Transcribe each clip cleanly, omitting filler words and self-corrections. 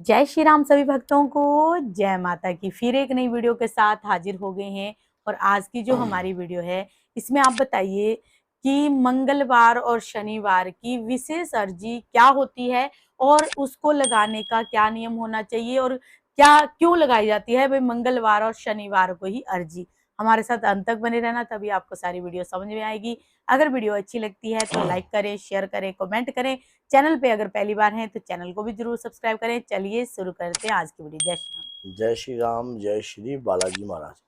जय श्री राम सभी भक्तों को। जय माता की। फिर एक नई वीडियो के साथ हाजिर हो गए हैं। और आज की जो हमारी वीडियो है इसमें आप बताइए कि मंगलवार और शनिवार की विशेष अर्जी क्या होती है और उसको लगाने का क्या नियम होना चाहिए और क्या क्यों लगाई जाती है भाई मंगलवार और शनिवार को ही अर्जी। हमारे साथ अंत तक बने रहना, तभी आपको सारी वीडियो समझ में आएगी। अगर वीडियो अच्छी लगती है तो लाइक करें, शेयर करें, कमेंट करें। चैनल पे अगर पहली बार हैं तो चैनल को भी जरूर सब्सक्राइब करें। चलिए शुरू करते हैं आज की वीडियो। जय श्री राम। जय श्री राम, जय श्री बालाजी महाराज।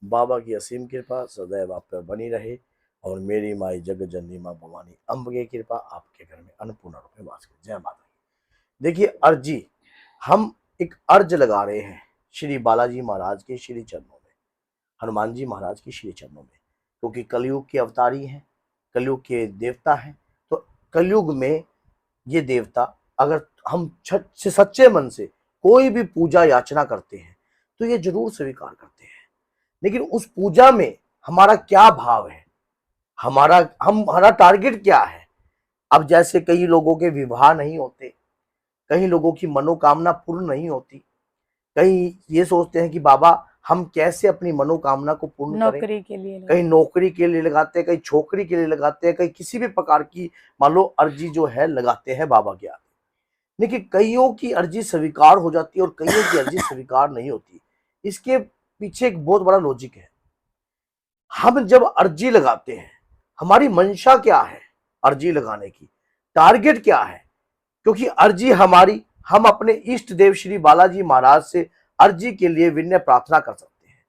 बाबा की असीम कृपा सदैव आप पर बनी रहे और मेरी माई जगत जननी माँ भवानी अम्ब की कृपा आपके घर में अन्नपूर्ण रूप में वास करे। जय माता की। देखिए, अर्जी हम एक अर्ज लगा रहे हैं श्री बालाजी महाराज के श्री चरणों में, हनुमान जी महाराज के श्री चरणों में, क्योंकि कलयुग के अवतारी हैं, कलयुग के देवता हैं। तो कलयुग में ये देवता, अगर हम सच्चे मन से कोई भी पूजा याचना करते हैं तो ये जरूर स्वीकार करते हैं। लेकिन उस पूजा में हमारा क्या भाव है, हमारा टारगेट क्या है। अब जैसे कई लोगों के विवाह नहीं होते, कई लोगों की मनोकामना पूर्ण नहीं होती, कई ये सोचते हैं कि बाबा हम कैसे अपनी मनोकामना को पूर्ण करें। नौकरी के लिए कई नौकरी के लिए लगाते हैं, कई छोकरी के लिए लगाते हैं, कई किसी भी प्रकार की मान लो अर्जी जो है लगाते हैं बाबा के आगे। लेकिन कईयों की अर्जी स्वीकार हो जाती है और कईयों की अर्जी स्वीकार नहीं होती। इसके पीछे एक बहुत बड़ा लॉजिक है। हम जब अर्जी लगाते हैं, हमारी मंशा क्या है, अर्जी लगाने की टारगेट क्या है। क्योंकि अर्जी हमारी, हम अपने इष्ट देव श्री बालाजी महाराज से अर्जी के लिए विनय प्रार्थना कर सकते हैं।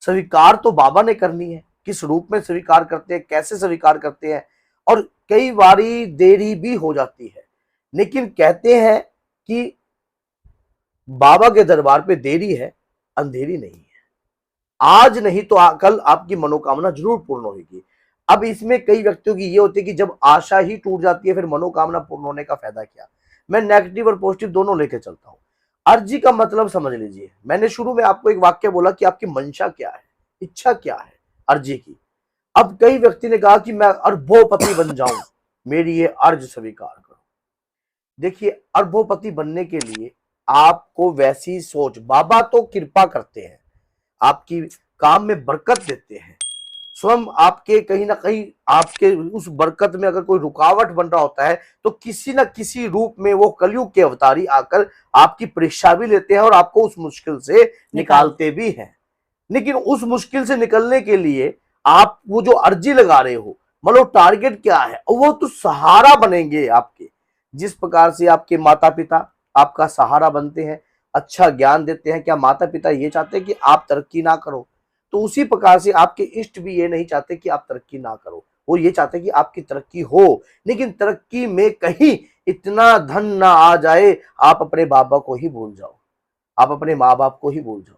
स्वीकार तो बाबा ने करनी है, किस रूप में स्वीकार करते हैं, कैसे स्वीकार करते हैं, और कई बारी देरी भी हो जाती है। लेकिन कहते हैं कि बाबा के दरबार पे देरी है, अंधेरी नहीं है। आज नहीं तो कल आपकी मनोकामना जरूर पूर्ण होगी। अब इसमें कई व्यक्तियों की ये होती है कि जब आशा ही टूट जाती है फिर मनोकामना पूर्ण होने का फायदा क्या। मैं नेगेटिव और पॉजिटिव दोनों लेके चलता हूं। अर्जी का मतलब समझ लीजिए, मैंने शुरू में आपको एक वाक्य बोला कि आपकी मंशा क्या है, इच्छा क्या है अर्जी की। अब कई व्यक्ति ने कहा कि मैं अरबोपति बन जाऊं, मेरी ये अर्ज स्वीकार करो। देखिए, अरबोपति बनने के लिए आपको वैसी सोच, बाबा तो कृपा करते हैं, आपकी काम में बरकत देते हैं, स्वयं आपके कहीं ना कहीं आपके उस बरकत में अगर कोई रुकावट बन रहा होता है तो किसी ना किसी रूप में वो कलयुग के अवतारी आकर आपकी परीक्षा भी लेते हैं और आपको उस मुश्किल से निकालते भी हैं। लेकिन उस मुश्किल से निकलने के लिए आप वो जो अर्जी लगा रहे हो, मतलब टारगेट क्या है, वो तो सहारा बनेंगे आपके। जिस प्रकार से आपके माता पिता आपका सहारा बनते हैं, अच्छा ज्ञान देते हैं, क्या माता पिता ये चाहते हैं कि आप तरक्की ना करो? तो उसी प्रकार से आपके इष्ट भी ये नहीं चाहते कि आप तरक्की ना करो, वो ये चाहते हैं कि आपकी तरक्की हो। लेकिन तरक्की में कहीं इतना धन ना आ जाए आप अपने बाबा को ही भूल जाओ, आप अपने माँ बाप को ही भूल जाओ।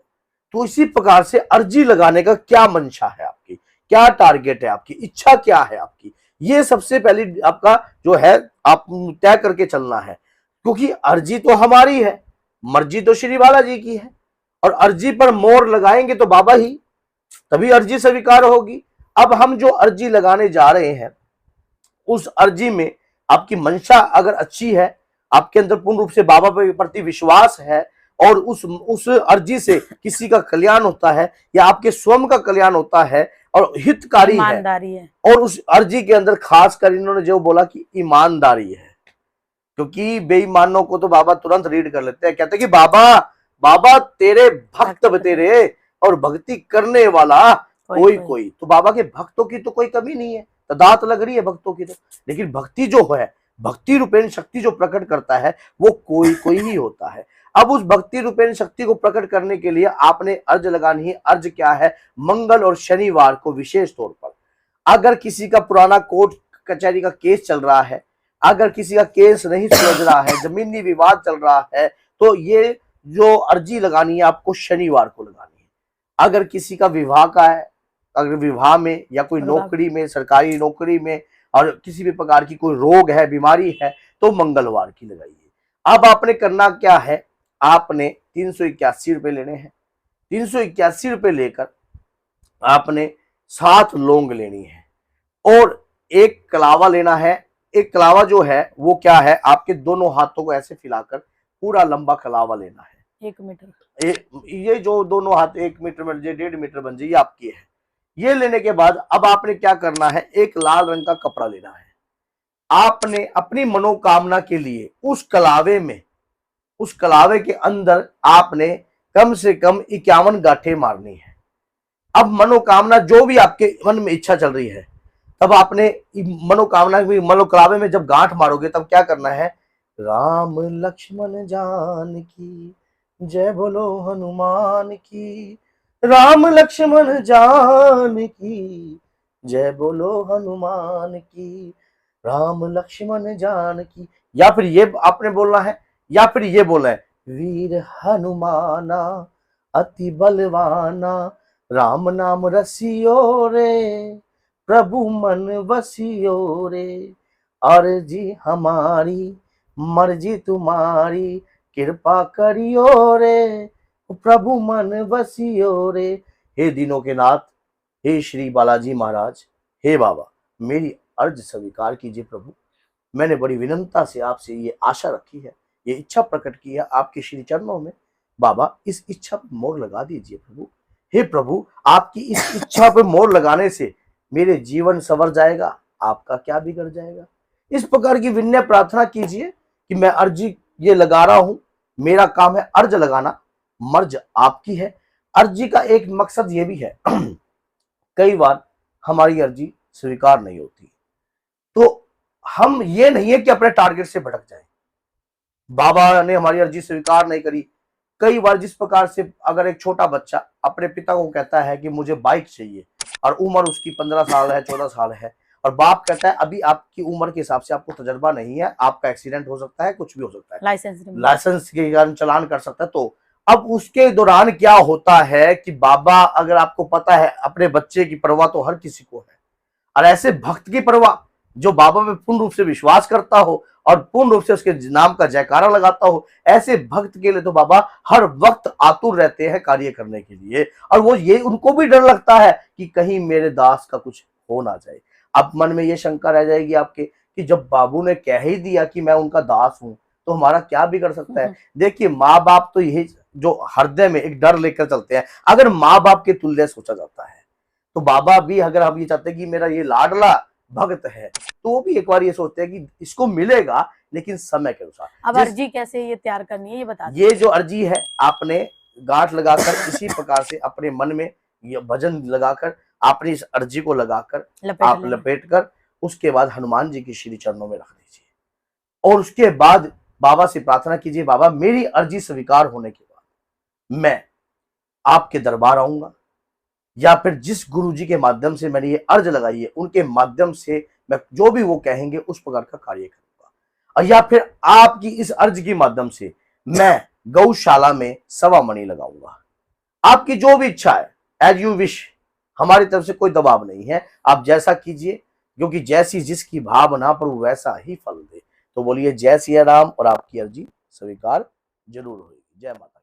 तो इसी प्रकार से अर्जी लगाने का क्या मंशा है आपकी, क्या टारगेट है आपकी, इच्छा क्या है आपकी, ये सबसे पहले आपका जो है आप तय करके चलना है। क्योंकि अर्जी तो हमारी है, मर्जी तो श्री बालाजी की है, और अर्जी पर मोहर लगाएंगे तो बाबा ही, तभी अर्जी स्वीकार होगी। अब हम जो अर्जी लगाने जा रहे हैं उस अर्जी में आपकी मंशा अगर अच्छी है, आपके अंदर पूर्ण रूप से बाबा के प्रति विश्वास है और उस अर्जी से किसी का कल्याण होता है या आपके स्वयं का कल्याण होता है और हितकारी ईमानदारी है। और उस अर्जी के अंदर खासकर इन्होंने जो बोला कि ईमानदारी है, क्योंकि बेईमानों को तो बाबा तुरंत रीड कर लेते हैं, कहते हैं कि बाबा बाबा तेरे भक्त तेरे और भक्ति करने वाला कोई। तो बाबा के भक्तों की तो कोई कमी नहीं है, दात लग रही है भक्तों की तो। लेकिन भक्ति जो है, भक्ति रूपेण शक्ति जो प्रकट करता है वो कोई ही होता है। अब उस भक्ति रूपेण शक्ति को प्रकट करने के लिए आपने अर्ज लगानी है। अर्ज क्या है? मंगल और शनिवार को विशेष तौर पर, अगर किसी का पुराना कोर्ट कचहरी का केस चल रहा है, अगर किसी का केस नहीं सुलझ रहा है, जमीनी विवाद चल रहा है, तो ये जो अर्जी लगानी है आपको शनिवार को लगानी है। अगर किसी का विवाह का है, अगर विवाह में या कोई नौकरी में, सरकारी नौकरी में, और किसी भी प्रकार की कोई रोग है, बीमारी है, तो मंगलवार की लगाइए। अब आपने करना क्या है, आपने 381 रुपए लेने हैं। 381 रुपए लेकर आपने 7 लौंग लेनी है और एक कलावा लेना है। एक कलावा जो है वो क्या है, आपके दोनों हाथों को ऐसे फैलाकर पूरा लंबा कलावा लेना है। 1 मीटर। ये जो दोनों हाथ 1 मीटर बन जाए, 1.5 मीटर बन जाए, ये आपकी है। ये लेने के बाद अब आपने क्या करना है, एक लाल रंग का कपड़ा लेना है। आपने अपनी मनोकामना के लिए उस कलावे के अंदर आपने कम से कम 51 गांठें मारनी है। अब मनोकामना जो भी आपके मन में इच्छा चल रही है, तब आपने मनोकलावे में जब गांठ मारोगे तब क्या करना है, राम लक्ष्मण जान की जय बोलो हनुमान की, राम लक्ष्मण जान की जय बोलो हनुमान की, राम लक्ष्मण जान की। या फिर ये आपने बोलना है, या फिर ये बोलना है, वीर हनुमाना अति बलवाना, राम नाम रसियो रे प्रभु मन बसियो रे, अर्जी हमारी मर्जी तुम्हारी, कृपा करियो रे प्रभु मन बसियो रे। हे दिनों के नाथ, हे श्री बालाजी महाराज, हे बाबा, मेरी अर्ज स्वीकार कीजिए प्रभु। मैंने बड़ी विनम्रता से आपसे ये आशा रखी है, ये इच्छा प्रकट की है आपके श्री चरणों में। बाबा, इस इच्छा पर मोहर लगा दीजिए प्रभु। हे प्रभु, आपकी इस इच्छा पर मोहर लगाने से मेरे जीवन संवर जाएगा, आपका क्या बिगड़ जाएगा। इस प्रकार की विनय प्रार्थना कीजिए कि मैं अर्जी ये लगा रहा हूं, मेरा काम है अर्ज लगाना, मर्ज आपकी है। अर्जी का एक मकसद ये भी है कई बार हमारी अर्जी स्वीकार नहीं होती, तो हम ये नहीं है कि अपने टारगेट से भटक जाएं। बाबा ने हमारी अर्जी स्वीकार नहीं करी। कई बार जिस प्रकार से अगर एक छोटा बच्चा अपने पिता को कहता है कि मुझे बाइक चाहिए, और उम्र उसकी 15 साल है, 14 साल है, और बाप कहता है अभी आपकी उम्र के हिसाब से आपको तजर्बा नहीं है, आपका एक्सीडेंट हो सकता है, कुछ भी हो सकता है, लाइसेंस के कारण चालान कर सकता है। तो अब उसके दौरान क्या होता है कि बाबा, अगर आपको पता है अपने बच्चे की परवाह तो हर किसी को है, और ऐसे भक्त की परवाह जो बाबा में पूर्ण रूप से विश्वास करता हो और पूर्ण रूप से उसके नाम का जयकारा लगाता हो, ऐसे भक्त के लिए तो बाबा हर वक्त आतुर रहते हैं कार्य करने के लिए। और वो ये उनको भी डर लगता है कि कहीं मेरे दास का कुछ हो ना जाए। अब मन में ये शंका रह जाएगी आपके कि जब बाबू ने कह ही दिया कि मैं उनका दास हूं, तो हमारा क्या बिगड़ सकता है। देखिए, माँ बाप तो यही जो हृदय में एक डर लेकर चलते हैं, अगर माँ बाप के तुल्य सोचा जाता है, तो बाबा भी अगर हम ये चाहते हैं कि मेरा ये लाडला भक्त है, तो वो भी एक बार ये सोचते हैं कि इसको मिलेगा, लेकिन समय के अनुसार। अब अर्जी कैसे ये तैयार करनी है ये बता ये जो अर्जी है, आपने गांठ लगाकर इसी प्रकार से अपने मन में ये भजन लगाकर आपने इस अर्जी को लगाकर आप लपेट कर उसके बाद हनुमान जी के श्री चरणों में रख दीजिए, और उसके बाद बाबा से प्रार्थना कीजिए, बाबा मेरी अर्जी स्वीकार होने के बाद मैं आपके दरबार आऊंगा, या फिर जिस गुरु जी के माध्यम से मैंने ये अर्ज लगाई है उनके माध्यम से मैं जो भी वो कहेंगे उस प्रकार का कार्य करूंगा, और या फिर आपकी इस अर्ज के माध्यम से मैं गौशाला में 1.25 मणि लगाऊंगा। आपकी जो भी इच्छा है, एज यू विश, हमारी तरफ से कोई दबाव नहीं है, आप जैसा कीजिए, क्योंकि जैसी जिसकी भावना पर वैसा ही फल दे। तो बोलिए जय सिया राम, और आपकी अर्जी स्वीकार जरूर होगी। जय माता।